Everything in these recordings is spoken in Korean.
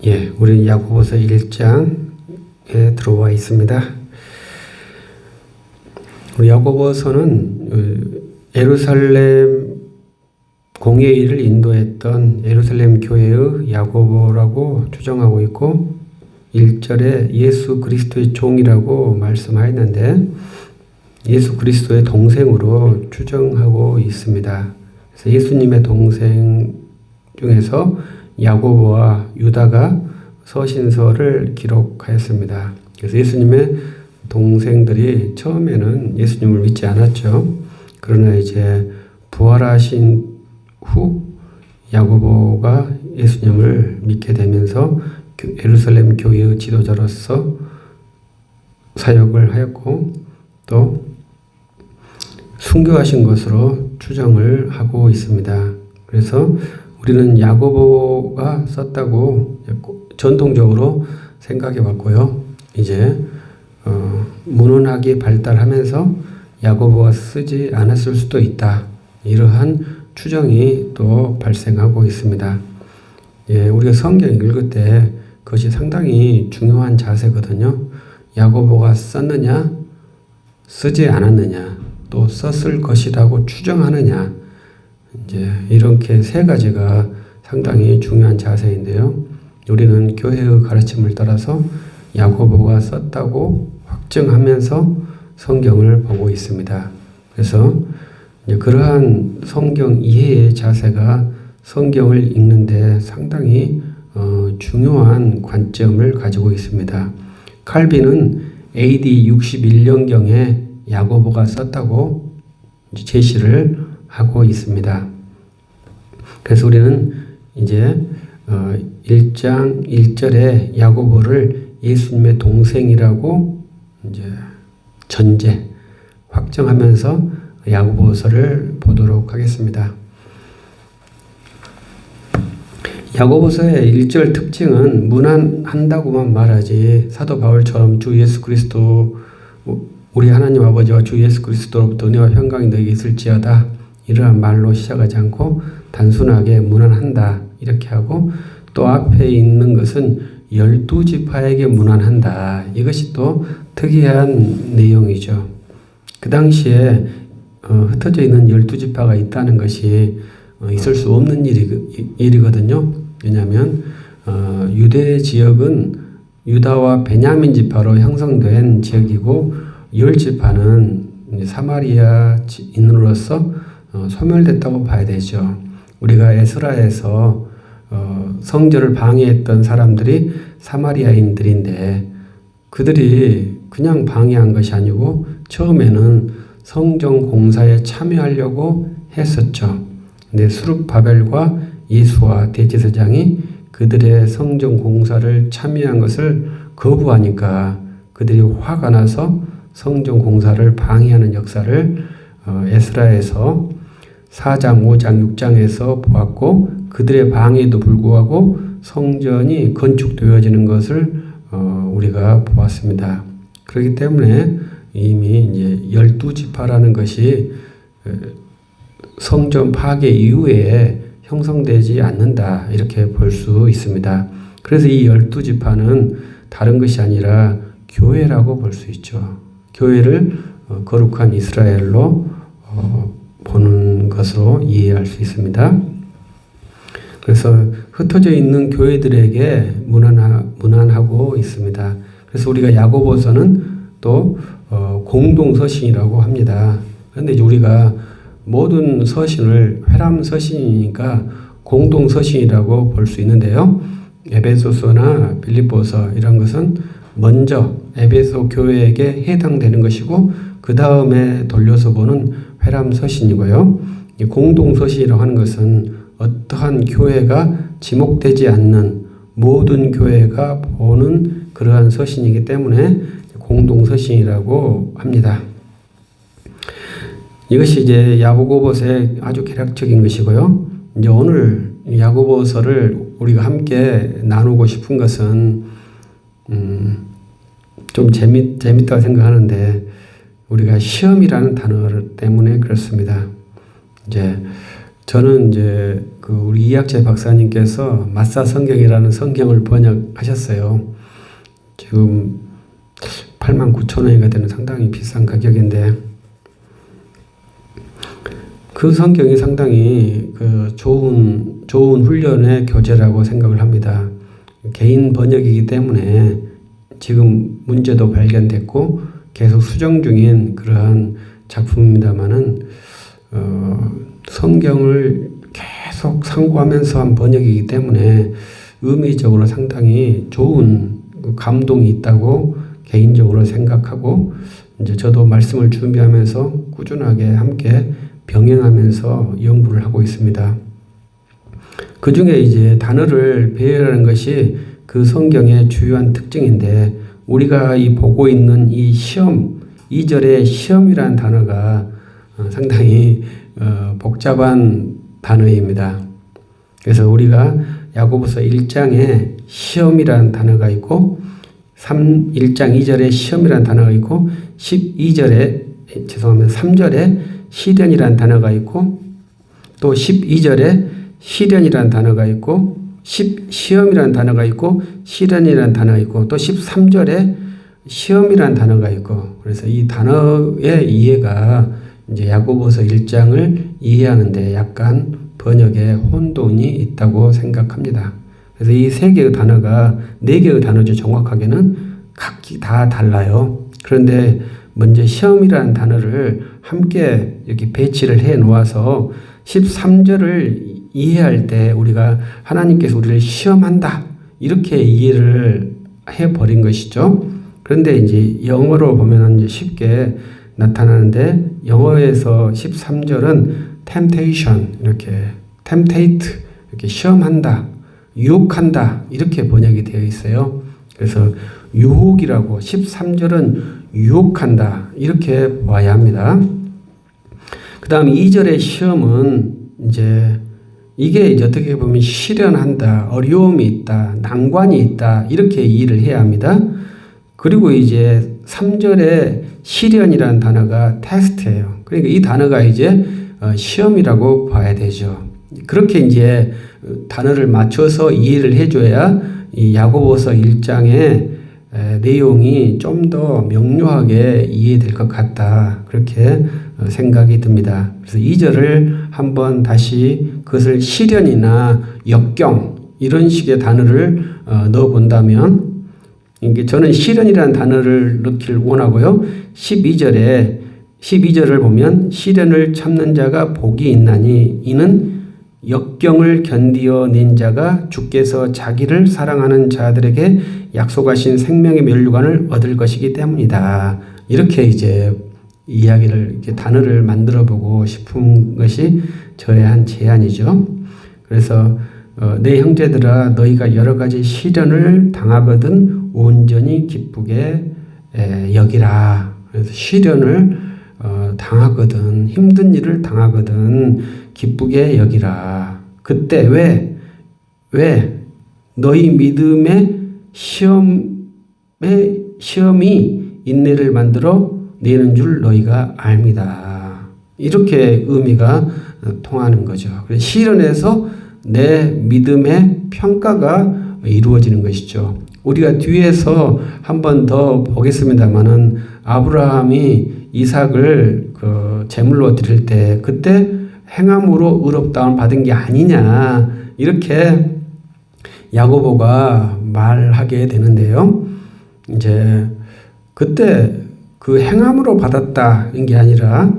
우리 야고보서 1장에 들어와 있습니다. 우리 야고보서는 예루살렘 공의의 일을 인도했던 예루살렘 교회의 야고보라고 추정하고 있고 1절에 예수 그리스도의 종이라고 말씀하였는데 예수 그리스도의 동생으로 추정하고 있습니다. 그래서 예수님의 동생 중에서 야고보와 유다가 서신서를 기록하였습니다. 그래서 예수님의 동생들이 처음에는 예수님을 믿지 않았죠. 그러나 이제 부활하신 후 야고보가 예수님을 믿게 되면서 예루살렘 교회의 지도자로서 사역을 하였고 또 순교하신 것으로 추정을 하고 있습니다. 그래서 우리는 야고보가 썼다고 전통적으로 생각해 왔고요. 이제 문헌학이 발달하면서 야고보가 쓰지 않았을 수도 있다. 이러한 추정이 또 발생하고 있습니다. 우리가 성경 읽을 때 그것이 상당히 중요한 자세거든요. 야고보가 썼느냐, 쓰지 않았느냐, 또 썼을 것이라고 추정하느냐, 이제 이렇게 세 가지가 상당히 중요한 자세인데요. 우리는 교회의 가르침을 따라서 야고보가 썼다고 확증하면서 성경을 보고 있습니다. 그래서 이제 그러한 성경 이해의 자세가 성경을 읽는데 상당히 중요한 관점을 가지고 있습니다. 칼빈은 AD 61년경에 야고보가 썼다고 제시를 하고 있습니다. 그래서 우리는 이제 1장 1절에 야고보를 예수님의 동생이라고 이제 전제 확정하면서 야고보서를 보도록 하겠습니다. 야고보서의 1절 특징은 문안한다고만 말하지 사도 바울처럼 주 예수 그리스도 우리 하나님 아버지와 주 예수 그리스도로부터 은혜와 평강이 너에게 있을지어다 이러한 말로 시작하지 않고 단순하게 문안한다 이렇게 하고 또 앞에 있는 것은 12지파에게 문안한다. 이것이 또 특이한 내용이죠. 그 당시에 흩어져 있는 12지파가 있다는 것이 있을 수 없는 일이거든요. 왜냐하면 유대 지역은 유다와 베냐민 지파로 형성된 지역이고 10지파는 사마리아인으로서 소멸됐다고 봐야 되죠. 우리가 에스라에서 성전을 방해했던 사람들이 사마리아인들인데 그들이 그냥 방해한 것이 아니고 처음에는 성전 공사에 참여하려고 했었죠. 근데 수룹바벨과 예수와 대제사장이 그들의 성전 공사를 참여한 것을 거부하니까 그들이 화가 나서 성전 공사를 방해하는 역사를 에스라에서 4장, 5장, 6장에서 보았고 그들의 방해에도 불구하고 성전이 건축되어지는 것을 우리가 보았습니다. 그렇기 때문에 이미 이제 12지파라는 것이 성전 파괴 이후에 형성되지 않는다 이렇게 볼 수 있습니다. 그래서 이 12지파는 다른 것이 아니라 교회라고 볼 수 있죠. 교회를 거룩한 이스라엘로 보는 것으로 이해할 수 있습니다. 그래서 흩어져 있는 교회들에게 문안하고 있습니다. 그래서 우리가 야고보서는 또 공동서신이라고 합니다. 그런데 이제 우리가 모든 서신을 회람서신이니까 공동서신이라고 볼 수 있는데요. 에베소서나 빌립보서 이런 것은 먼저 에베소 교회에게 해당되는 것이고 그 다음에 돌려서 보는 회람서신이고요. 공동서신이라고 하는 것은 어떠한 교회가 지목되지 않는 모든 교회가 보는 그러한 서신이기 때문에 공동서신이라고 합니다. 이것이 이제 야고보서의 아주 개략적인 것이고요. 이제 오늘 야고보서를 우리가 함께 나누고 싶은 것은 좀 재밌다고 생각하는데 우리가 시험이라는 단어 때문에 그렇습니다. 이제 저는 이제 그 우리 이학재 박사님께서 마사 성경이라는 성경을 번역하셨어요. 지금 89,000원이가 되는 상당히 비싼 가격인데, 그 성경이 상당히 좋은 훈련의 교재라고 생각을 합니다. 개인 번역이기 때문에 지금 문제도 발견됐고 계속 수정 중인 그러한 작품입니다만은, 성경을 계속 상고하면서 한 번역이기 때문에 의미적으로 상당히 좋은 감동이 있다고 개인적으로 생각하고, 이제 저도 말씀을 준비하면서 꾸준하게 함께 병행하면서 연구를 하고 있습니다. 그 중에 이제 단어를 배열하는 것이 그 성경의 주요한 특징인데, 우리가 보고 있는 이 시험, 2절의 시험이라는 단어가 상당히 복잡한 단어입니다. 그래서 우리가 야고보서 1장에 시험이라는 단어가 있고, 1장 2절에 시험이라는 단어가 있고, 3절에 시련이라는 단어가 있고, 또 12절에 시련이라는 단어가 있고, 시험이라는 단어가 있고, 시련이라는 단어가 있고, 또 13절에 시험이라는 단어가 있고, 그래서 이 단어의 이해가 이제 야고보서 1장을 이해하는데 약간 번역에 혼돈이 있다고 생각합니다. 그래서 이 3개의 단어가 4개의 단어죠. 정확하게는 각기 다 달라요. 그런데 먼저 시험이라는 단어를 함께 여기 배치를 해 놓아서 13절을 이해할 때 우리가 하나님께서 우리를 시험한다 이렇게 이해를 해버린 것이죠. 그런데 이제 영어로 보면 이제 쉽게 나타나는데, 영어에서 13절은 temptation, 이렇게 temptate, 이렇게 시험한다, 유혹한다 이렇게 번역이 되어 있어요. 그래서 유혹이라고, 13절은 유혹한다 이렇게 봐야 합니다. 그 다음 2절의 시험은 이게 어떻게 보면 시련한다, 어려움이 있다, 난관이 있다 이렇게 이해를 해야 합니다. 그리고 이제 3절에 시련이라는 단어가 테스트예요. 그러니까 이 단어가 시험이라고 봐야 되죠. 그렇게 이제 단어를 맞춰서 이해를 해줘야 이 야고보서 1장의 내용이 좀 더 명료하게 이해될 것 같다, 그렇게 생각이 듭니다. 그래서 2절을 한번 다시 그것을 시련이나 역경 이런 식의 단어를 넣어본다면, 이게 저는 시련이라는 단어를 넣기를 원하고요. 12절을 보면 시련을 참는 자가 복이 있나니 이는 역경을 견디어낸 자가 주께서 자기를 사랑하는 자들에게 약속하신 생명의 면류관을 얻을 것이기 때문이다. 이렇게 이야기를, 이렇게 단어를 만들어 보고 싶은 것이 저의 한 제안이죠. 그래서 내 형제들아, 너희가 여러 가지 시련을 당하거든 온전히 기쁘게 여기라. 그래서 시련을 당하거든, 힘든 일을 당하거든 기쁘게 여기라. 그때 왜 너희 믿음의 시험이 인내를 만들어 내는 줄 너희가 압니다. 이렇게 의미가 통하는 거죠. 그래서 시련에서 내 믿음의 평가가 이루어지는 것이죠. 우리가 뒤에서 한 번 더 보겠습니다만은, 아브라함이 이삭을 제물로 드릴 때 그때 행함으로 의롭다함을 받은 게 아니냐, 이렇게 야고보가 말하게 되는데요. 그때 그 행함으로 받았다는 게 아니라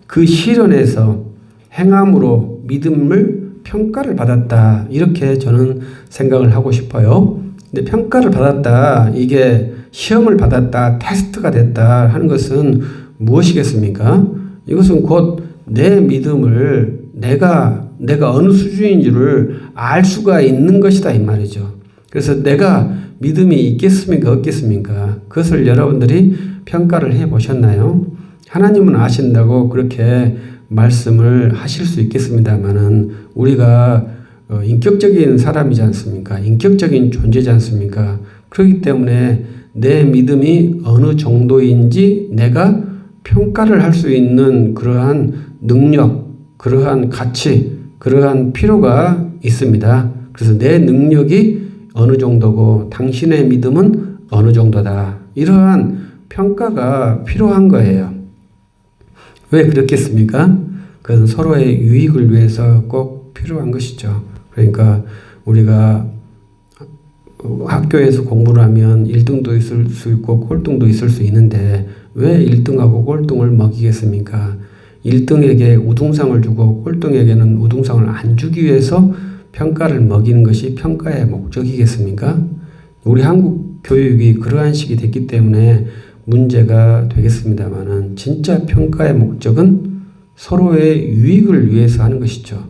그 시련에서 행함으로 믿음을 평가를 받았다, 이렇게 저는 생각을 하고 싶어요. 근데 평가를 받았다, 이게 시험을 받았다, 테스트가 됐다 하는 것은 무엇이겠습니까? 이것은 곧 내 믿음을 내가 어느 수준인지를 알 수가 있는 것이다, 이 말이죠. 그래서 내가 믿음이 있겠습니까, 없겠습니까? 그것을 여러분들이 평가를 해 보셨나요? 하나님은 아신다고 그렇게 말씀을 하실 수 있겠습니다만은, 우리가 인격적인 사람이지 않습니까? 인격적인 존재지 않습니까? 그렇기 때문에 내 믿음이 어느 정도인지 내가 평가를 할 수 있는 그러한 능력, 그러한 가치, 그러한 필요가 있습니다. 그래서 내 능력이 어느 정도고 당신의 믿음은 어느 정도다. 이러한 평가가 필요한 거예요. 왜 그렇겠습니까? 그것은 서로의 유익을 위해서 꼭 필요한 것이죠. 그러니까 우리가 학교에서 공부를 하면 1등도 있을 수 있고 꼴등도 있을 수 있는데 왜 1등하고 꼴등을 먹이겠습니까? 1등에게 우등상을 주고 꼴등에게는 우등상을 안 주기 위해서 평가를 먹이는 것이 평가의 목적이겠습니까? 우리 한국 교육이 그러한 식이 됐기 때문에 문제가 되겠습니다만은 진짜 평가의 목적은 서로의 유익을 위해서 하는 것이죠.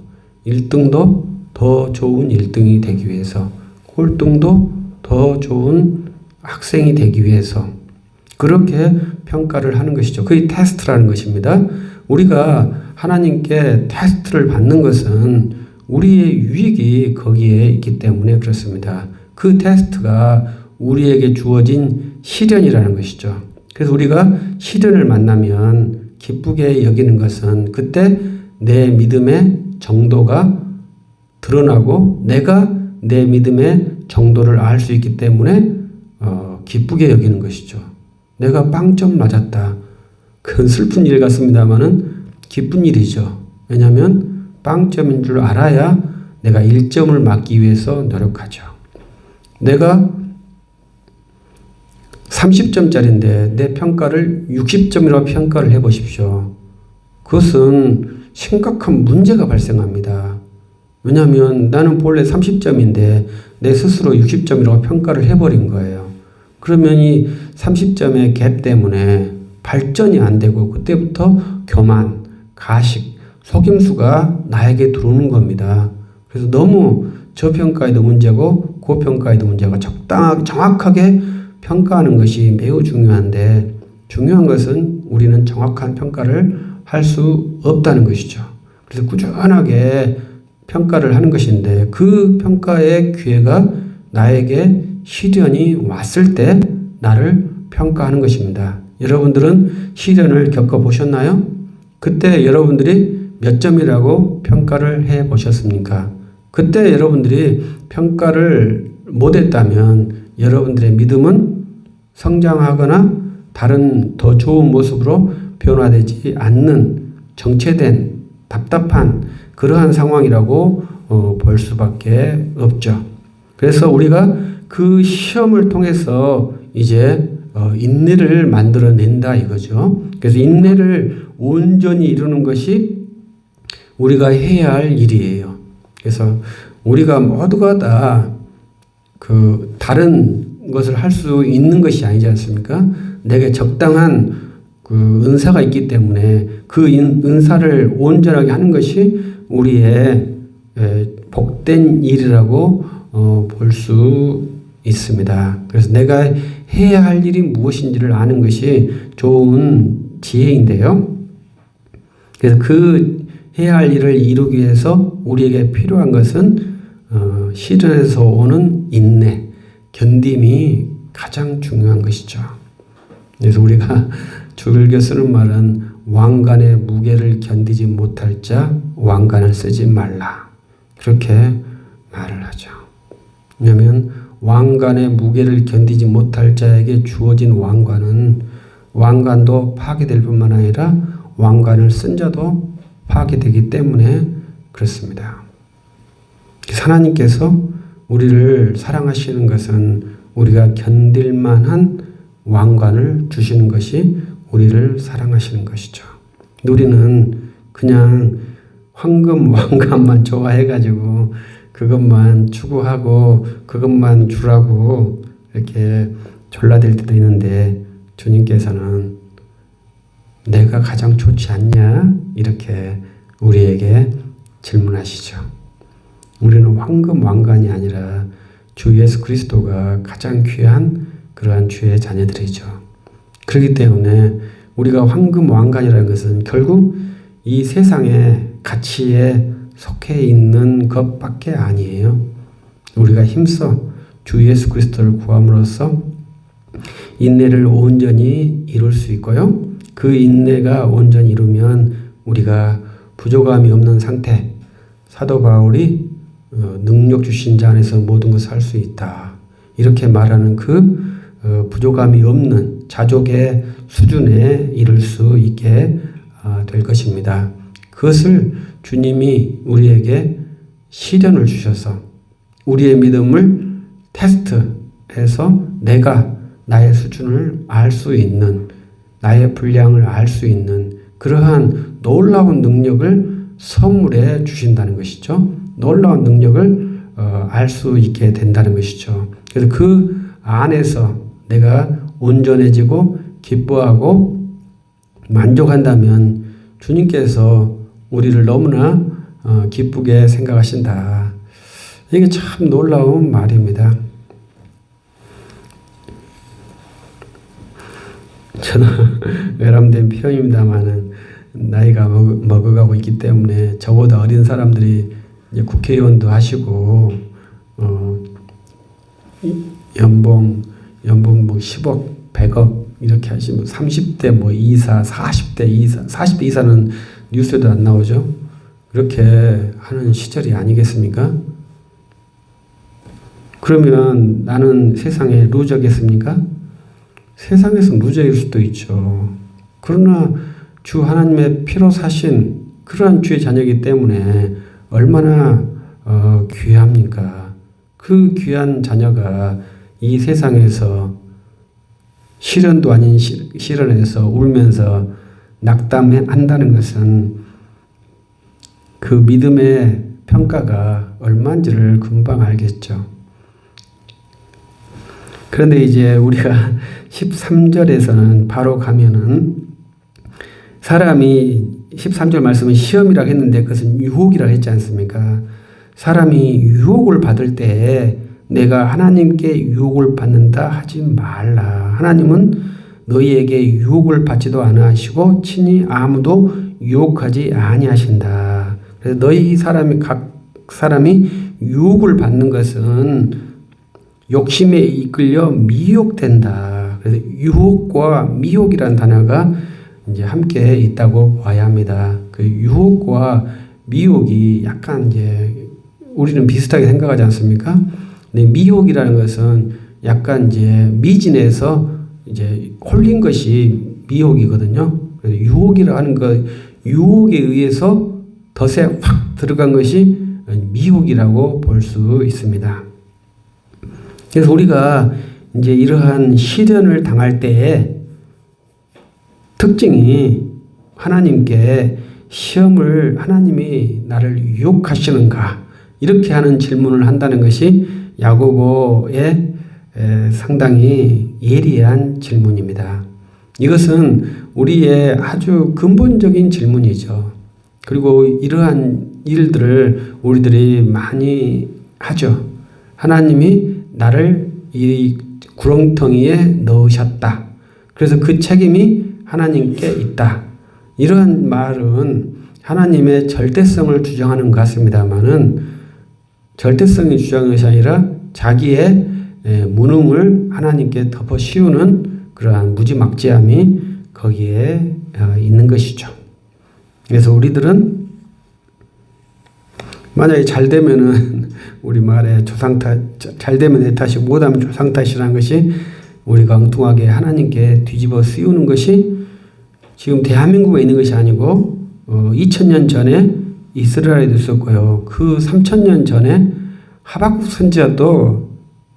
1등도 더 좋은 1등이 되기 위해서, 꼴등도 더 좋은 학생이 되기 위해서 그렇게 평가를 하는 것이죠. 그게 테스트라는 것입니다. 우리가 하나님께 테스트를 받는 것은 우리의 유익이 거기에 있기 때문에 그렇습니다. 그 테스트가 우리에게 주어진 시련이라는 것이죠. 그래서 우리가 시련을 만나면 기쁘게 여기는 것은 그때 내 믿음의 정도가 드러나고 내가 내 믿음의 정도를 알 수 있기 때문에 기쁘게 여기는 것이죠. 내가 빵점 맞았다. 그건 슬픈 일 같습니다만은 기쁜 일이죠. 왜냐하면 빵점인 줄 알아야 내가 1점을 맞기 위해서 노력하죠. 내가 30점짜리인데 내 평가를 60점이라고 평가를 해보십시오. 그것은 심각한 문제가 발생합니다. 왜냐하면 나는 본래 30점인데 내 스스로 60점이라고 평가를 해버린 거예요. 그러면 이 30점의 갭 때문에 발전이 안 되고 그때부터 교만, 가식, 속임수가 나에게 들어오는 겁니다. 그래서 너무 저평가에도 문제고 고평가에도 문제가 정확하게 평가하는 것이 매우 중요한데 중요한 것은 우리는 정확한 평가를 할 수 없다는 것이죠. 그래서 꾸준하게 평가를 하는 것인데 그 평가의 기회가 나에게 시련이 왔을 때 나를 평가하는 것입니다. 여러분들은 시련을 겪어보셨나요? 그때 여러분들이 몇 점이라고 평가를 해보셨습니까? 그때 여러분들이 평가를 못했다면 여러분들의 믿음은 성장하거나 다른 더 좋은 모습으로 변화되지 않는 정체된 답답한 그러한 상황이라고 볼 수밖에 없죠. 그래서 우리가 그 시험을 통해서 이제 인내를 만들어낸다 이거죠. 그래서 인내를 온전히 이루는 것이 우리가 해야 할 일이에요. 그래서 우리가 모두가 다 그 다른 것을 할 수 있는 것이 아니지 않습니까? 내게 적당한 그 은사가 있기 때문에 그 은사를 온전하게 하는 것이 우리의 복된 일이라고 볼 수 있습니다. 그래서 내가 해야 할 일이 무엇인지를 아는 것이 좋은 지혜인데요. 그래서 그 해야 할 일을 이루기 위해서 우리에게 필요한 것은 시련에서 오는 인내, 견딤이 가장 중요한 것이죠. 그래서 우리가 주글교 쓰는 말은 왕관의 무게를 견디지 못할 자 왕관을 쓰지 말라. 그렇게 말을 하죠. 왜냐하면 왕관의 무게를 견디지 못할 자에게 주어진 왕관도 파괴될 뿐만 아니라 왕관을 쓴 자도 파괴되기 때문에 그렇습니다. 하나님께서 우리를 사랑하시는 것은 우리가 견딜 만한 왕관을 주시는 것이 우리를 사랑하시는 것이죠. 우리는 그냥 황금 왕관만 좋아해가지고 그것만 추구하고 그것만 주라고 이렇게 졸라댈 때도 있는데 주님께서는 내가 가장 좋지 않냐? 이렇게 우리에게 질문하시죠. 우리는 황금 왕관이 아니라 주 예수 그리스도가 가장 귀한 그러한 주의 자녀들이죠. 그렇기 때문에 우리가 황금 왕관이라는 것은 결국 이 세상의 가치에 속해 있는 것밖에 아니에요. 우리가 힘써 주 예수 그리스도를 구함으로써 인내를 온전히 이룰 수 있고요. 그 인내가 온전히 이루면 우리가 부족함이 없는 상태, 사도 바울이 능력 주신 자 안에서 모든 것을 할 수 있다. 이렇게 말하는 그 부족함이 없는 자족의 수준에 이를 수 있게 될 것입니다. 그것을 주님이 우리에게 시련을 주셔서 우리의 믿음을 테스트해서 내가 나의 수준을 알 수 있는, 나의 분량을 알 수 있는 그러한 놀라운 능력을 선물해 주신다는 것이죠. 놀라운 능력을 알 수 있게 된다는 것이죠. 그래서 그 안에서 내가 온전해지고 기뻐하고 만족한다면 주님께서 우리를 너무나 기쁘게 생각하신다. 이게 참 놀라운 말입니다. 저는 외람된 표현입니다만은 나이가 먹어가고 있기 때문에 저보다 어린 사람들이 이제 국회의원도 하시고 연봉 뭐 10억, 100억 이렇게 하시면 30대 뭐 이사, 40대 이사, 40대 이사는 뉴스에도 안 나오죠. 그렇게 하는 시절이 아니겠습니까? 그러면 나는 세상에 루저겠습니까? 세상에서 루저일 수도 있죠. 그러나 주 하나님의 피로 사신 그러한 주의 자녀이기 때문에 얼마나 귀합니까? 그 귀한 자녀가 이 세상에서 시련도 아닌 시련에서 울면서 낙담한다는 것은 그 믿음의 평가가 얼마인지를 금방 알겠죠. 그런데 이제 우리가 13절에서는 바로 가면은 사람이 13절 말씀은 시험이라고 했는데 그것은 유혹이라고 했지 않습니까? 사람이 유혹을 받을 때 내가 하나님께 유혹을 받는다 하지 말라. 하나님은 너희에게 유혹을 받지도 않으시고 친히 아무도 유혹하지 아니하신다. 그래서 너희 각 사람이 유혹을 받는 것은 욕심에 이끌려 미혹된다. 그래서 유혹과 미혹이라는 단어가 이제 함께 있다고 봐야 합니다. 그 유혹과 미혹이 약간 이제 우리는 비슷하게 생각하지 않습니까? 근데 미혹이라는 것은 약간 이제 미진해서 이제 홀린 것이 미혹이거든요. 그래서 유혹이라 하는 것, 유혹에 의해서 덫에 확 들어간 것이 미혹이라고 볼 수 있습니다. 그래서 우리가 이제 이러한 시련을 당할 때에 특징이 하나님께 시험을 하나님이 나를 유혹하시는가 이렇게 하는 질문을 한다는 것이 야고보의 상당히 예리한 질문입니다. 이것은 우리의 아주 근본적인 질문이죠. 그리고 이러한 일들을 우리들이 많이 하죠. 하나님이 나를 이 구렁텅이에 넣으셨다. 그래서 그 책임이 하나님께 있다. 이러한 말은 하나님의 절대성을 주장하는 것 같습니다만은 절대성이 주장하는 것이 아니라 자기의 무능을 하나님께 덮어 씌우는 그러한 무지막지함이 거기에 있는 것이죠. 그래서 우리들은 만약에 잘 되면은 우리 말에 잘 되면 내 탓이고 못하면 조상 탓이라는 것이 우리가 엉뚱하게 하나님께 뒤집어 씌우는 것이 지금 대한민국에 있는 것이 아니고 2000년 전에 이스라엘에도 있었고요. 그 3000년 전에 하박국 선지자도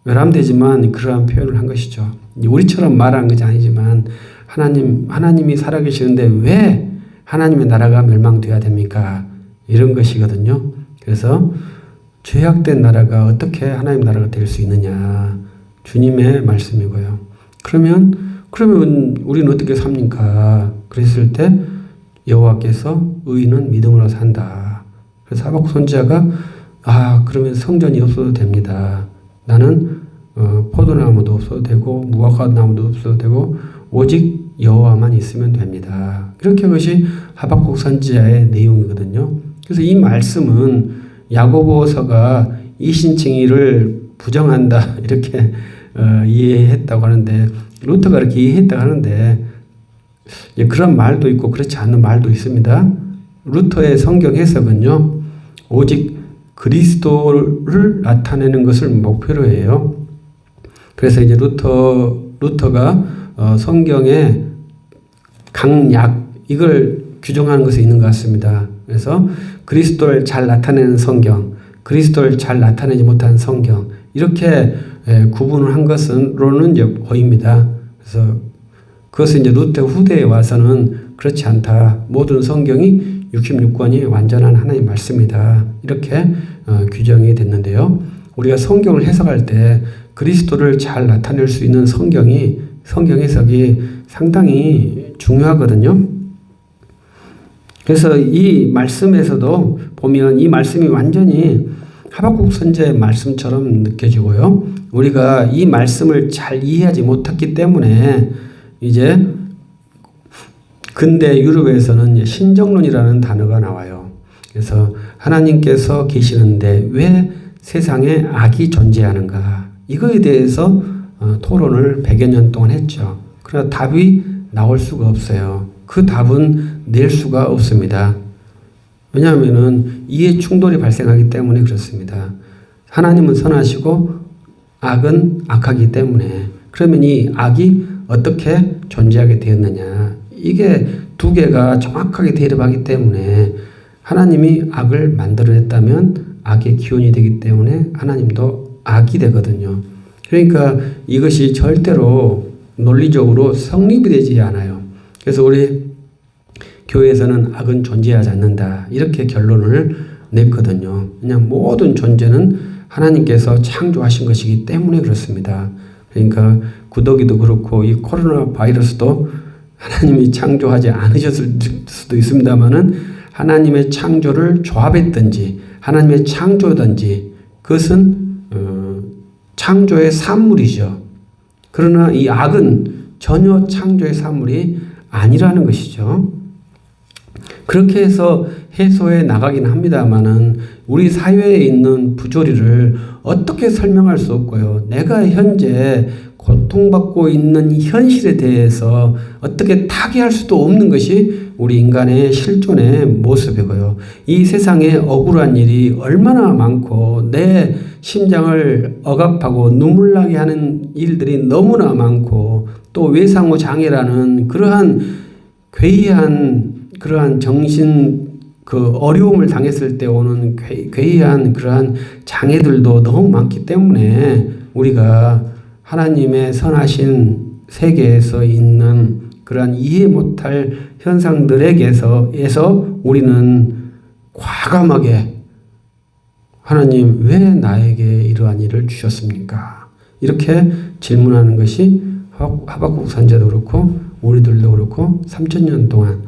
외람되지만 그러한 표현을 한 것이죠. 우리처럼 말하는 것이 아니지만 하나님이 살아계시는데 왜 하나님의 나라가 멸망되어야 됩니까? 이런 것이거든요. 그래서 죄악된 나라가 어떻게 하나님 나라가 될 수 있느냐. 주님의 말씀이고요. 그러면 우리는 어떻게 삽니까? 그랬을 때 여호와께서 의인은 믿음으로 산다. 그래서 하박국 선지자가 그러면 성전이 없어도 됩니다. 나는 포도나무도 없어도 되고 무화과나무도 없어도 되고 오직 여호와만 있으면 됩니다. 그렇게 그것이 하박국 선지자의 내용이거든요. 그래서 이 말씀은 야고보서가 이신칭의를 부정한다 이렇게 이해했다고 하는데 루터가 이렇게 이해했다고 하는데 그런 말도 있고 그렇지 않은 말도 있습니다. 루터의 성경 해석은요. 오직 그리스도를 나타내는 것을 목표로 해요. 그래서 이제 루터가 성경에 강약 이걸 규정하는 것이 있는 것 같습니다. 그래서 그리스도를 잘 나타내는 성경, 그리스도를 잘 나타내지 못한 성경 이렇게 구분을 한 것으로는 이제 보입니다. 그래서 그것은 이제 루터 후대에 와서는 그렇지 않다. 모든 성경이 66권이 완전한 하나님의 말씀이다. 이렇게 규정이 됐는데요. 우리가 성경을 해석할 때 그리스도를 잘 나타낼 수 있는 성경 해석이 상당히 중요하거든요. 그래서 이 말씀에서도 보면 이 말씀이 완전히 하박국 선지자의 말씀처럼 느껴지고요. 우리가 이 말씀을 잘 이해하지 못했기 때문에 이제 근대 유럽에서는 신정론이라는 단어가 나와요. 그래서 하나님께서 계시는데 왜 세상에 악이 존재하는가? 이거에 대해서 토론을 100여 년 동안 했죠. 그러나 답이 나올 수가 없어요. 그 답은 낼 수가 없습니다. 왜냐하면은 이해 충돌이 발생하기 때문에 그렇습니다. 하나님은 선하시고 악은 악하기 때문에 그러면 이 악이 어떻게 존재하게 되었느냐? 이게 두 개가 정확하게 대립하기 때문에 하나님이 악을 만들어냈다면 악의 기원이 되기 때문에 하나님도 악이 되거든요. 그러니까 이것이 절대로 논리적으로 성립이 되지 않아요. 그래서 우리 교회에서는 악은 존재하지 않는다. 이렇게 결론을 냈거든요. 그냥 모든 존재는 하나님께서 창조하신 것이기 때문에 그렇습니다. 그러니까 구더기도 그렇고 이 코로나 바이러스도 하나님이 창조하지 않으셨을 수도 있습니다만은 하나님의 창조를 조합했든지 하나님의 창조든지 그것은 창조의 산물이죠. 그러나 이 악은 전혀 창조의 산물이 아니라는 것이죠. 그렇게 해서 해소해 나가긴 합니다만은 우리 사회에 있는 부조리를 어떻게 설명할 수 없고요. 내가 현재 고통받고 있는 현실에 대해서 어떻게 타개할 수도 없는 것이 우리 인간의 실존의 모습이고요. 이 세상에 억울한 일이 얼마나 많고 내 심장을 억압하고 눈물 나게 하는 일들이 너무나 많고 또 외상후 장애라는 그러한 괴이한 그러한 정신 어려움을 당했을 때 오는 괴이한 그러한 장애들도 너무 많기 때문에 우리가 하나님의 선하신 세계에서 있는 그러한 이해 못할 현상들에게서 우리는 과감하게 하나님 왜 나에게 이러한 일을 주셨습니까? 이렇게 질문하는 것이 하박국 선지자도 그렇고 우리들도 그렇고 3000년 동안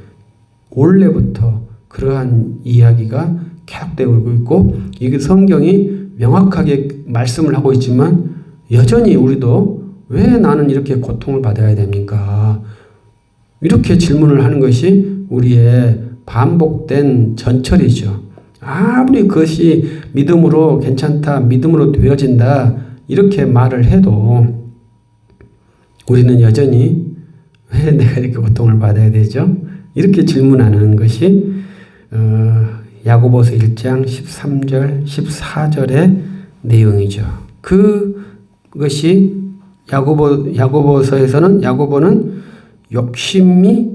원래부터 그러한 이야기가 계속되고 있고 이게 성경이 명확하게 말씀을 하고 있지만 여전히 우리도 왜 나는 이렇게 고통을 받아야 됩니까? 이렇게 질문을 하는 것이 우리의 반복된 전철이죠. 아무리 그것이 믿음으로 괜찮다, 믿음으로 되어진다 이렇게 말을 해도 우리는 여전히 왜 내가 이렇게 고통을 받아야 되죠? 이렇게 질문하는 것이 야고보서 1장 13절, 14절의 내용이죠. 그것이 야고보서에서는 야고보는 욕심이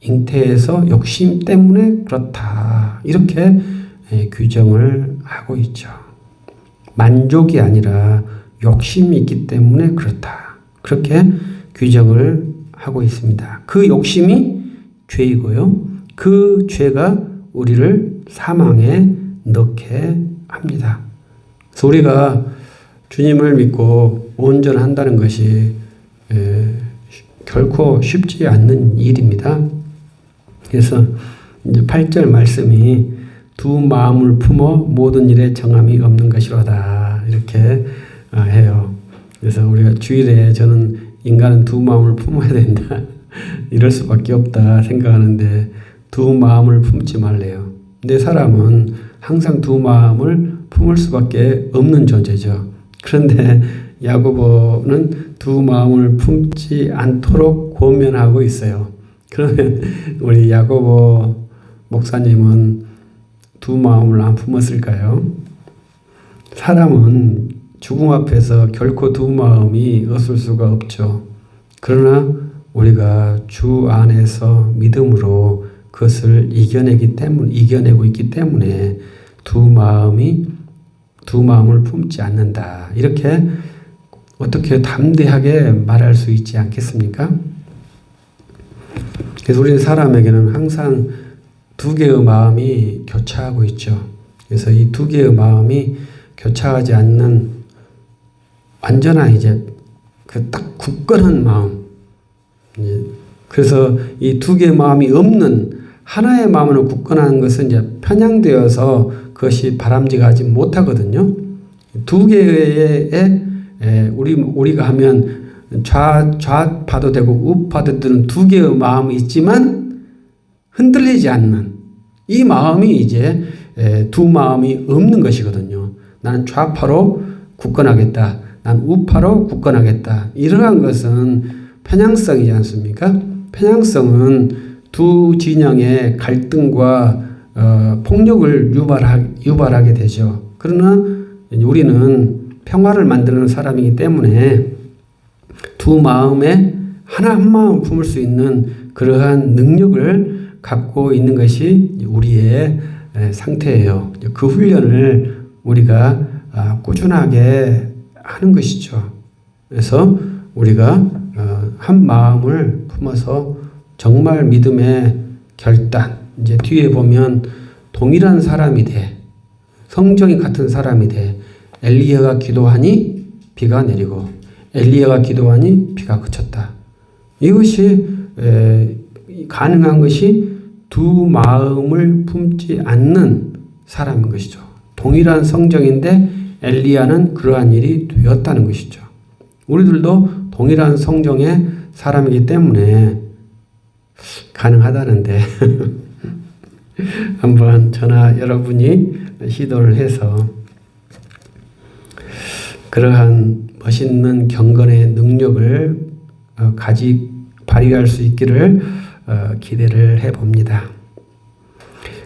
잉태해서 욕심 때문에 그렇다. 이렇게 규정을 하고 있죠. 만족이 아니라 욕심이 있기 때문에 그렇다. 그렇게 규정을 하고 있습니다. 그 욕심이 죄이고요. 그 죄가 우리를 사망에 넣게 합니다. 그래서 우리가 주님을 믿고 온전한다는 것이 결코 쉽지 않는 일입니다. 그래서 이제 8절 말씀이 두 마음을 품어 모든 일에 정함이 없는 것이로다 이렇게 해요. 그래서 우리가 주일에 저는 인간은 두 마음을 품어야 된다 이럴 수밖에 없다 생각하는데 두 마음을 품지 말래요. 근데 사람은 항상 두 마음을 품을 수밖에 없는 존재죠. 그런데 야고보는 두 마음을 품지 않도록 권면하고 있어요. 그러면 우리 야고보 목사님은 두 마음을 안 품었을까요? 사람은 죽음 앞에서 결코 두 마음이 없을 수가 없죠. 그러나 우리가 주 안에서 믿음으로 그것을 이겨내고 있기 때문에 두 마음을 품지 않는다. 이렇게 어떻게 담대하게 말할 수 있지 않겠습니까? 그래서 우리 사람에게는 항상 두 개의 마음이 교차하고 있죠. 그래서 이 두 개의 마음이 교차하지 않는 완전한 이제 그 딱 굳건한 마음. 그래서 이 두 개의 마음이 없는 하나의 마음으로 굳건한 것은 이제 편향되어서 그것이 바람직하지 못하거든요. 두 개의 우리가 하면 좌파도 되고 우파도 되는 두 개의 마음이 있지만 흔들리지 않는 이 마음이 이제 두 마음이 없는 것이거든요. 나는 좌파로 굳건하겠다. 난 우파로 굳건하겠다. 이러한 것은 편향성이지 않습니까? 편향성은 두 진영의 갈등과 폭력을 유발하게 되죠. 그러나 우리는 평화를 만드는 사람이기 때문에 두 마음에 한 마음 품을 수 있는 그러한 능력을 갖고 있는 것이 우리의 상태예요. 그 훈련을 우리가 꾸준하게 하는 것이죠. 그래서 우리가 한 마음을 품어서 정말 믿음의 결단, 이제 뒤에 보면 동일한 사람이 돼, 성정이 같은 사람이 돼, 엘리야가 기도하니 비가 내리고 엘리야가 기도하니 비가 그쳤다. 이것이 가능한 것이 두 마음을 품지 않는 사람인 것이죠. 동일한 성정인데 엘리야는 그러한 일이 되었다는 것이죠. 우리들도 동일한 성정의 사람이기 때문에 가능하다는데 한번 저나 여러분이 시도를 해서 그러한 멋있는 경건의 능력을 발휘할 수 있기를 기대를 해봅니다.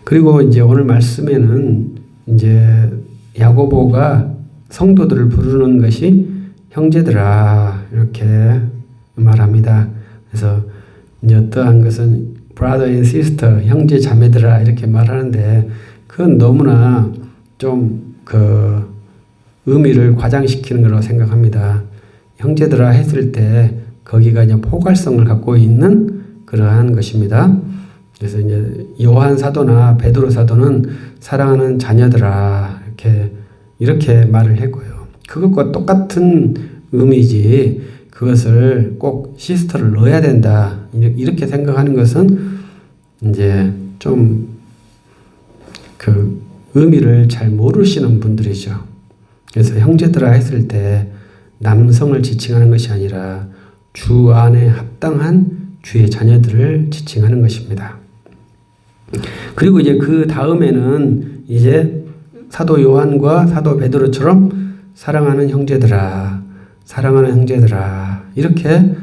그리고 이제 오늘 말씀에는 이제 야고보가 성도들을 부르는 것이 형제들아 이렇게 말합니다. 그래서 이제 어떠한 것은 brother and sister 형제 자매들아 이렇게 말하는데 그건 너무나 좀 그 의미를 과장시키는 거라고 생각합니다. 형제들아 했을 때 거기가 이제 포괄성을 갖고 있는 그러한 것입니다. 그래서 이제 요한 사도나 베드로 사도는 사랑하는 자녀들아 이렇게 말을 했고요. 그것과 똑같은 의미지 그것을 꼭 시스터를 넣어야 된다 이렇게 생각하는 것은 이제 좀 그 의미를 잘 모르시는 분들이죠. 그래서 형제들아 했을 때 남성을 지칭하는 것이 아니라 주 안에 합당한 주의 자녀들을 지칭하는 것입니다. 그리고 이제 그 다음에는 이제 사도 요한과 사도 베드로처럼 사랑하는 형제들아 이렇게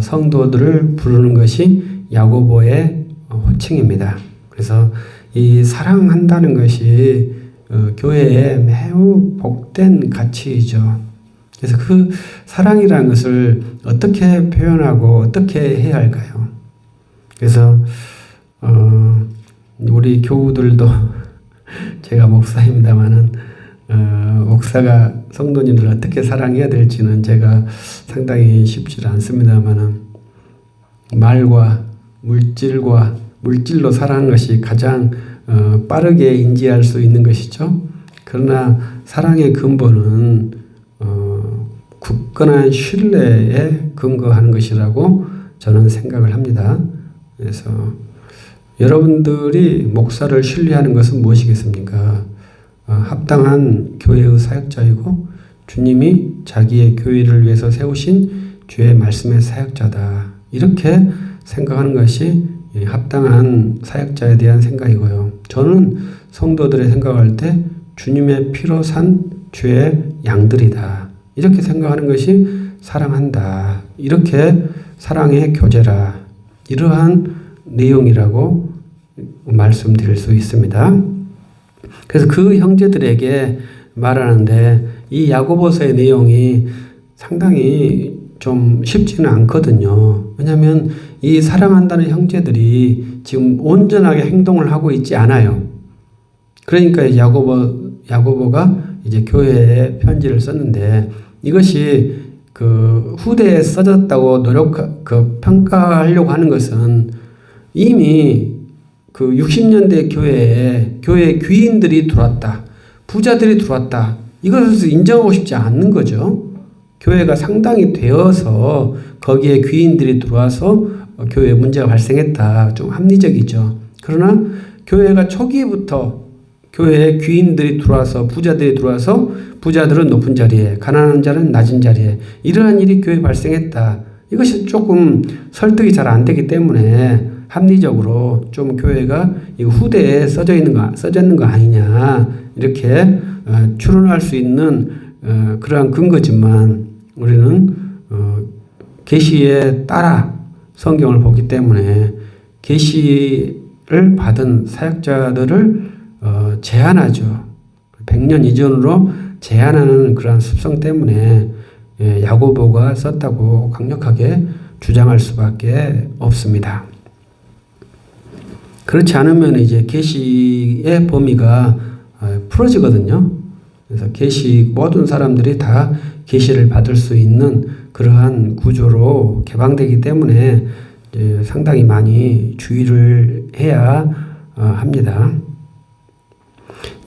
성도들을 부르는 것이 야고보의 호칭입니다. 그래서 이 사랑한다는 것이 교회의 매우 복된 가치이죠. 그래서 그 사랑이라는 것을 어떻게 표현하고 어떻게 해야 할까요? 그래서 우리 교우들도 제가 목사입니다마는 목사가 성도님들을 어떻게 사랑해야 될지는 제가 상당히 쉽지 않습니다마는 말과 물질로 사랑하는 것이 가장 빠르게 인지할 수 있는 것이죠. 그러나 사랑의 근본은 굳건한 신뢰에 근거하는 것이라고 저는 생각을 합니다. 그래서 여러분들이 목사를 신뢰하는 것은 무엇이겠습니까? 합당한 교회의 사역자이고 주님이 자기의 교회를 위해서 세우신 주의 말씀의 사역자다. 이렇게 생각하는 것이 합당한 사역자에 대한 생각이고요. 저는 성도들의 생각할 때 주님의 피로 산 주의 양들이다. 이렇게 생각하는 것이 사랑한다. 이렇게 사랑의 교제라. 이러한 내용이라고 말씀드릴 수 있습니다. 그래서 그 형제들에게 말하는데 이 야고보서의 내용이 상당히 좀 쉽지는 않거든요. 왜냐하면 이 사랑한다는 형제들이 지금 온전하게 행동을 하고 있지 않아요. 그러니까 야고보가 이제 교회에 편지를 썼는데 이것이 그 후대에 써졌다고 평가하려고 하는 것은 이미 그 60년대 교회에 귀인들이 들어왔다. 부자들이 들어왔다. 이것을 인정하고 싶지 않는 거죠. 교회가 상당히 되어서 거기에 귀인들이 들어와서 교회에 문제가 발생했다. 좀 합리적이죠. 그러나 교회가 초기부터 교회에 귀인들이 들어와서 부자들이 들어와서 부자들은 높은 자리에 가난한 자는 낮은 자리에 이러한 일이 교회에 발생했다. 이것이 조금 설득이 잘 안 되기 때문에 합리적으로 좀 교회가 후대에 써졌는 거 아니냐 이렇게 추론할 수 있는 그러한 근거지만 우리는 계시에 따라 성경을 보기 때문에 계시를 받은 사역자들을 제한하죠. 100년 이전으로 제한하는 그러한 습성 때문에 야고보가 썼다고 강력하게 주장할 수밖에 없습니다. 그렇지 않으면 이제 계시의 범위가 풀어지거든요. 그래서 계시 모든 사람들이 다 계시를 받을 수 있는 그러한 구조로 개방되기 때문에 이제 상당히 많이 주의를 해야 합니다.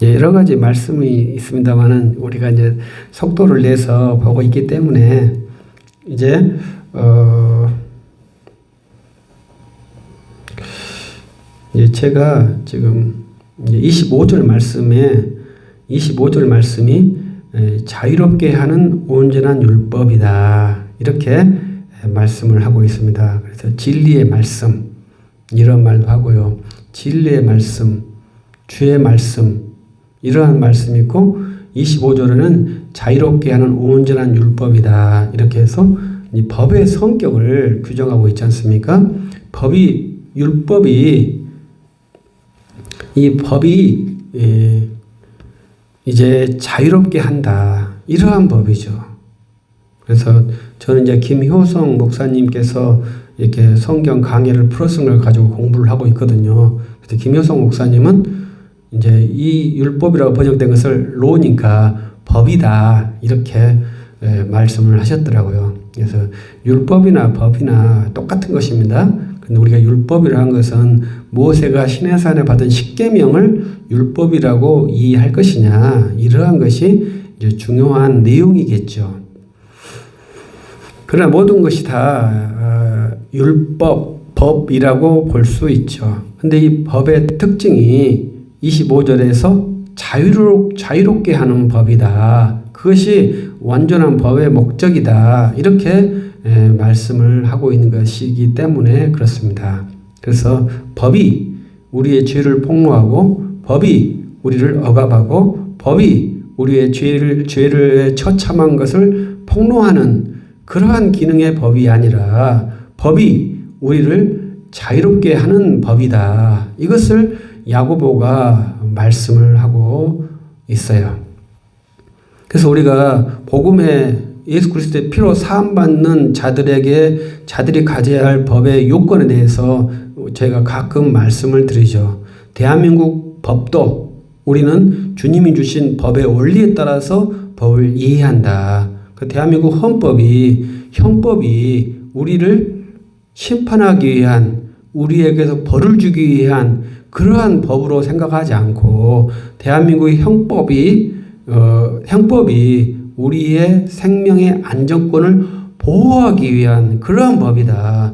여러 가지 말씀이 있습니다만은 우리가 이제 속도를 내서 보고 있기 때문에 이제 제가 지금 25절 말씀이 자유롭게 하는 온전한 율법이다. 이렇게 말씀을 하고 있습니다. 그래서 진리의 말씀 이런 말도 하고요. 진리의 말씀, 주의 말씀 이러한 말씀이 있고 25절에는 자유롭게 하는 온전한 율법이다. 이렇게 해서 이 법의 성격을 규정하고 있지 않습니까? 이 법이 이제 자유롭게 한다. 이러한 법이죠. 그래서 저는 이제 김효성 목사님께서 이렇게 성경 강해를 풀어쓴 걸 가지고 공부를 하고 있거든요. 그래서 김효성 목사님은 이제 이 율법이라고 번역된 것을 로니까 법이다. 이렇게 말씀을 하셨더라고요. 그래서 율법이나 법이나 똑같은 것입니다. 근데 우리가 율법이라는 것은 모세가 시내산에 받은 십계명을 율법이라고 이해할 것이냐 이러한 것이 이제 중요한 내용이겠죠. 그러나 모든 것이 다 법이라고 볼 수 있죠. 근데 이 법의 특징이 25절에서 자유롭게 하는 법이다. 그것이 완전한 법의 목적이다. 이렇게 말씀을 하고 있는 것이기 때문에 그렇습니다. 그래서 법이 우리의 죄를 폭로하고 법이 우리를 억압하고 법이 우리의 죄를 처참한 것을 폭로하는 그러한 기능의 법이 아니라 법이 우리를 자유롭게 하는 법이다. 이것을 야고보가 말씀을 하고 있어요. 그래서 우리가 복음에 예수 그리스도의 피로 사함받는 자들이 가져야 할 법의 요건에 대해서 제가 가끔 말씀을 드리죠. 대한민국 법도 우리는 주님이 주신 법의 원리에 따라서 법을 이해한다. 그 대한민국 형법이 우리를 심판하기 위한 우리에게서 벌을 주기 위한 그러한 법으로 생각하지 않고 대한민국의 형법이 우리의 생명의 안전권을 보호하기 위한 그러한 법이다.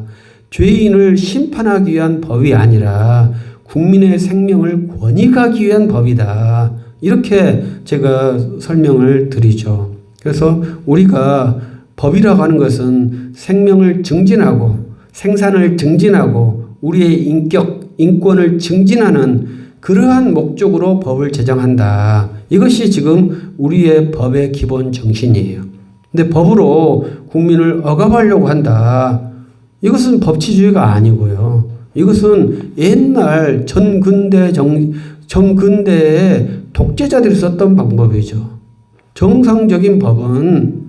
죄인을 심판하기 위한 법이 아니라 국민의 생명을 권익하기 위한 법이다. 이렇게 제가 설명을 드리죠. 그래서 우리가 법이라고 하는 것은 생명을 증진하고 생산을 증진하고 우리의 인권을 증진하는 그러한 목적으로 법을 제정한다. 이것이 지금 우리의 법의 기본 정신이에요. 근데 법으로 국민을 억압하려고 한다. 이것은 법치주의가 아니고요. 이것은 옛날 정근대에 독재자들이 썼던 방법이죠. 정상적인 법은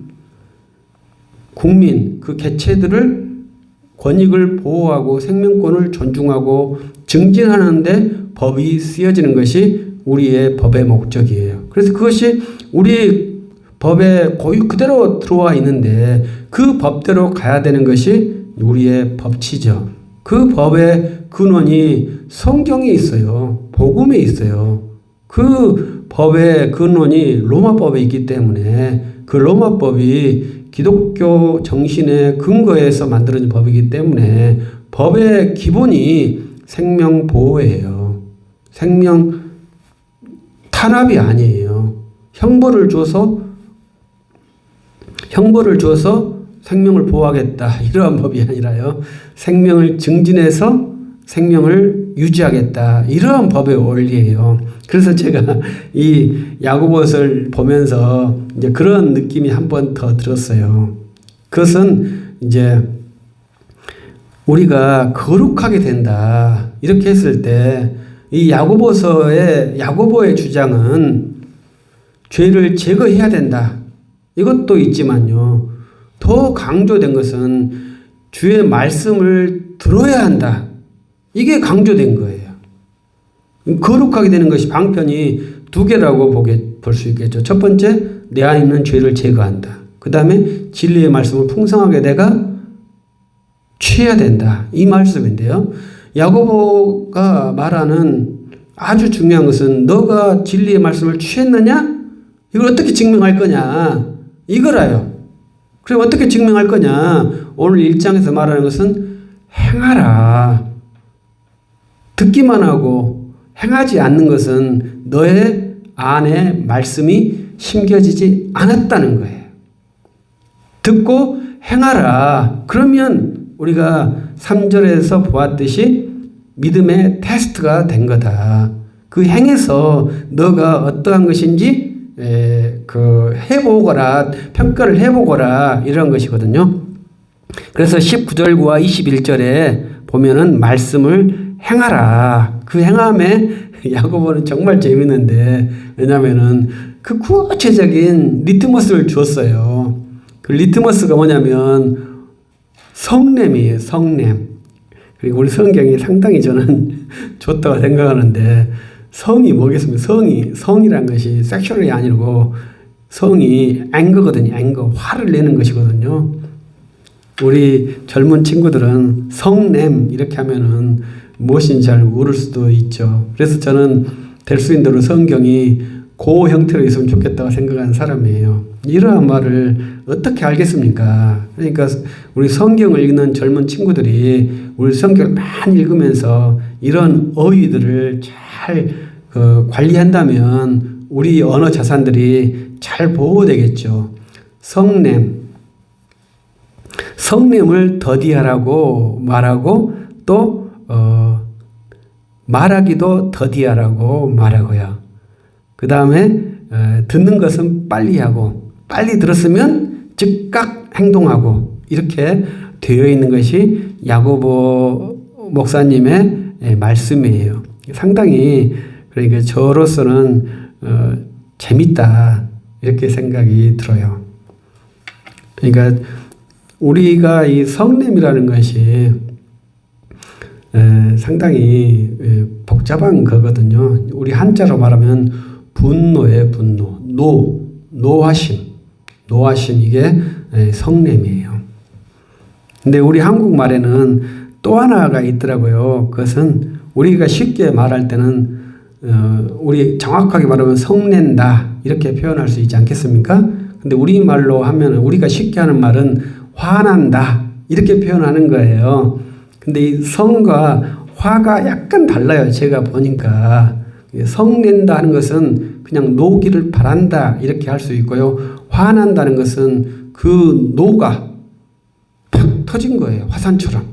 국민, 그 개체들을 권익을 보호하고 생명권을 존중하고 증진하는데 법이 쓰여지는 것이 우리의 법의 목적이에요. 그래서 그것이 우리 법에 고유 그대로 들어와 있는데 그 법대로 가야 되는 것이 우리의 법치죠. 그 법의 근원이 성경에 있어요. 복음에 있어요. 그 법의 근원이 로마법에 있기 때문에 그 로마법이 기독교 정신의 근거에서 만들어진 법이기 때문에 법의 기본이 생명 보호예요. 생명 탄압이 아니에요. 형벌을 줘서 생명을 보호하겠다 이러한 법이 아니라요. 생명을 증진해서 생명을 유지하겠다 이러한 법의 원리예요. 그래서 제가 이 야고보서를 보면서 이제 그런 느낌이 한 번 더 들었어요. 그것은 이제 우리가 거룩하게 된다 이렇게 했을 때 이 야고보의 주장은 죄를 제거해야 된다 이것도 있지만요. 더 강조된 것은 주의 말씀을 들어야 한다. 이게 강조된 거예요. 거룩하게 되는 것이 방편이 두 개라고 볼 수 있겠죠. 첫 번째, 내 안에 있는 죄를 제거한다. 그 다음에 진리의 말씀을 풍성하게 내가 취해야 된다. 이 말씀인데요. 야고보가 말하는 아주 중요한 것은 너가 진리의 말씀을 취했느냐? 이걸 어떻게 증명할 거냐? 이거라요. 그럼 어떻게 증명할 거냐? 오늘 1장에서 말하는 것은 행하라. 듣기만 하고 행하지 않는 것은 너의 안에 말씀이 심겨지지 않았다는 거예요. 듣고 행하라. 그러면 우리가 3절에서 보았듯이 믿음의 테스트가 된 거다. 그 행에서 너가 어떠한 것인지 해보거라, 평가를 해보거라 이런 것이거든요. 그래서 19절과 21절에 보면은 말씀을 행하라. 그 행함에 야고보는 정말 재밌는데 왜냐면은 그 구체적인 리트머스를 주었어요. 그 리트머스가 뭐냐면 성냄이에요. 성냄. 그리고 우리 성경이 상당히 저는 좋다고 생각하는데 성이 뭐겠습니까? 성이란 것이 섹슈얼이 아니고 성이 앵거거든요. 앵거. 화를 내는 것이거든요. 우리 젊은 친구들은 성냄 이렇게 하면은 무엇인지 잘 모를 수도 있죠. 그래서 저는 될 수 있는 대로 성경이 그 형태로 있으면 좋겠다고 생각하는 사람이에요. 이러한 말을 어떻게 알겠습니까? 그러니까 우리 성경을 읽는 젊은 친구들이 우리 성경을 많이 읽으면서 이런 어휘들을 잘 관리한다면 우리 언어 자산들이 잘 보호되겠죠. 성냄을 더디하라고 말하고 또 말하기도 더디하라고 말하고요. 그 다음에 듣는 것은 빨리 하고 빨리 들었으면 즉각 행동하고 이렇게 되어 있는 것이 야고보 목사님의 말씀이에요. 상당히 그러니까 저로서는 재밌다 이렇게 생각이 들어요. 그러니까 우리가 이 성냄이라는 것이 상당히 복잡한 거거든요. 우리 한자로 말하면 분노의 분노, 노하심 이게 성냄이에요. 근데 우리 한국말에는 또 하나가 있더라고요. 그것은 우리가 쉽게 말할 때는 우리 정확하게 말하면 성낸다 이렇게 표현할 수 있지 않겠습니까? 근데 우리말로 하면 우리가 쉽게 하는 말은 화난다 이렇게 표현하는 거예요. 근데 이 성과 화가 약간 달라요. 제가 보니까 성낸다 하는 것은 그냥 노기를 바란다 이렇게 할 수 있고요. 화난다는 것은 그 노가 팍 터진 거예요. 화산처럼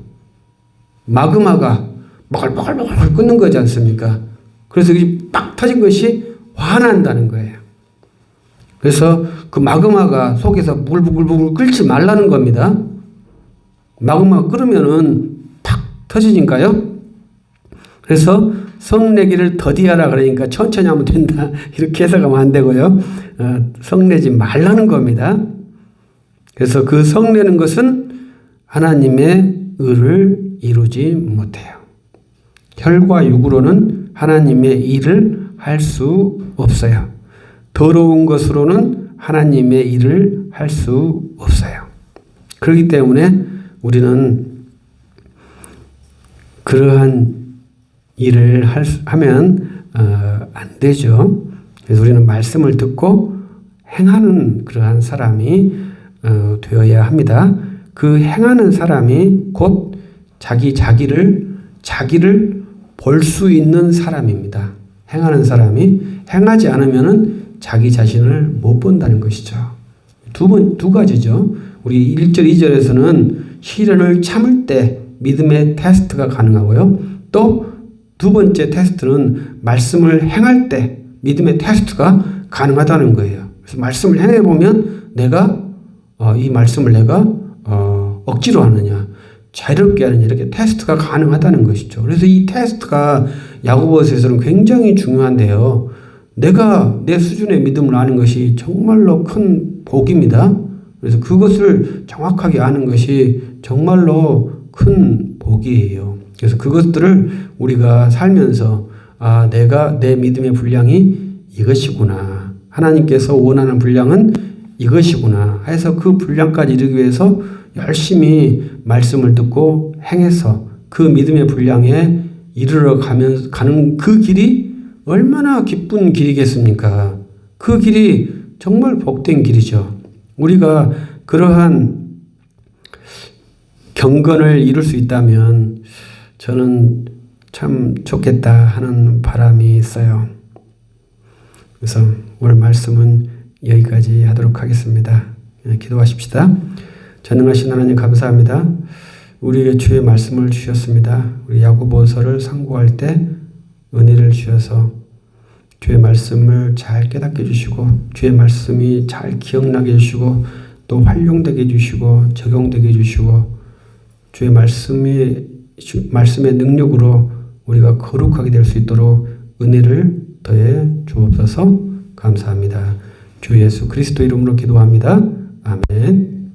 마그마가 먹을먹을 끓는 거지 않습니까? 그래서 이 빡 터진 것이 화난다는 거예요. 그래서 그 마그마가 속에서 부글부글 끓지 말라는 겁니다. 마그마가 끓으면은 팍 터지니까요. 그래서 성내기를 더디하라 그러니까 천천히 하면 된다. 이렇게 해석하면 안 되고요. 성내지 말라는 겁니다. 그래서 그 성내는 것은 하나님의 의를 이루지 못해요. 혈과 육으로는 하나님의 일을 할 수 없어요. 더러운 것으로는 하나님의 일을 할 수 없어요. 그렇기 때문에 우리는 그러한 일을 하면 안 되죠. 그래서 우리는 말씀을 듣고 행하는 그러한 사람이 되어야 합니다. 그 행하는 사람이 곧 자기를 볼 수 있는 사람입니다. 행하는 사람이 행하지 않으면은 자기 자신을 못 본다는 것이죠. 두 가지죠. 우리 1절, 2절에서는 시련을 참을 때 믿음의 테스트가 가능하고요. 또 두 번째 테스트는 말씀을 행할 때 믿음의 테스트가 가능하다는 거예요. 그래서 말씀을 행해보면 내가 이 말씀을 내가 억지로 하느냐 자유롭게 하느냐 이렇게 테스트가 가능하다는 것이죠. 그래서 이 테스트가 야고보서에서는 굉장히 중요한데요. 내가 내 수준의 믿음을 아는 것이 정말로 큰 복입니다. 그래서 그것을 정확하게 아는 것이 정말로 큰 복이에요. 그래서 그것들을 우리가 살면서 내가 내 믿음의 분량이 이것이구나. 하나님께서 원하는 분량은 이것이구나. 해서 그 분량까지 이르기 위해서 열심히 말씀을 듣고 행해서 그 믿음의 분량에 이르러 가는 그 길이 얼마나 기쁜 길이겠습니까? 그 길이 정말 복된 길이죠. 우리가 그러한 경건을 이룰 수 있다면 저는 참 좋겠다 하는 바람이 있어요. 그래서 오늘 말씀은 여기까지 하도록 하겠습니다. 기도하십시다. 전능하신 하나님 감사합니다. 우리에게 주의 말씀을 주셨습니다. 우리 야고보서를 상고할 때 은혜를 주셔서 주의 말씀을 잘 깨닫게 해주시고 주의 말씀이 잘 기억나게 해주시고 또 활용되게 해주시고 적용되게 해주시고 주의 말씀의 능력으로 우리가 거룩하게 될 수 있도록 은혜를 더해 주옵소서. 감사합니다. 주 예수 그리스도 이름으로 기도합니다. 아멘.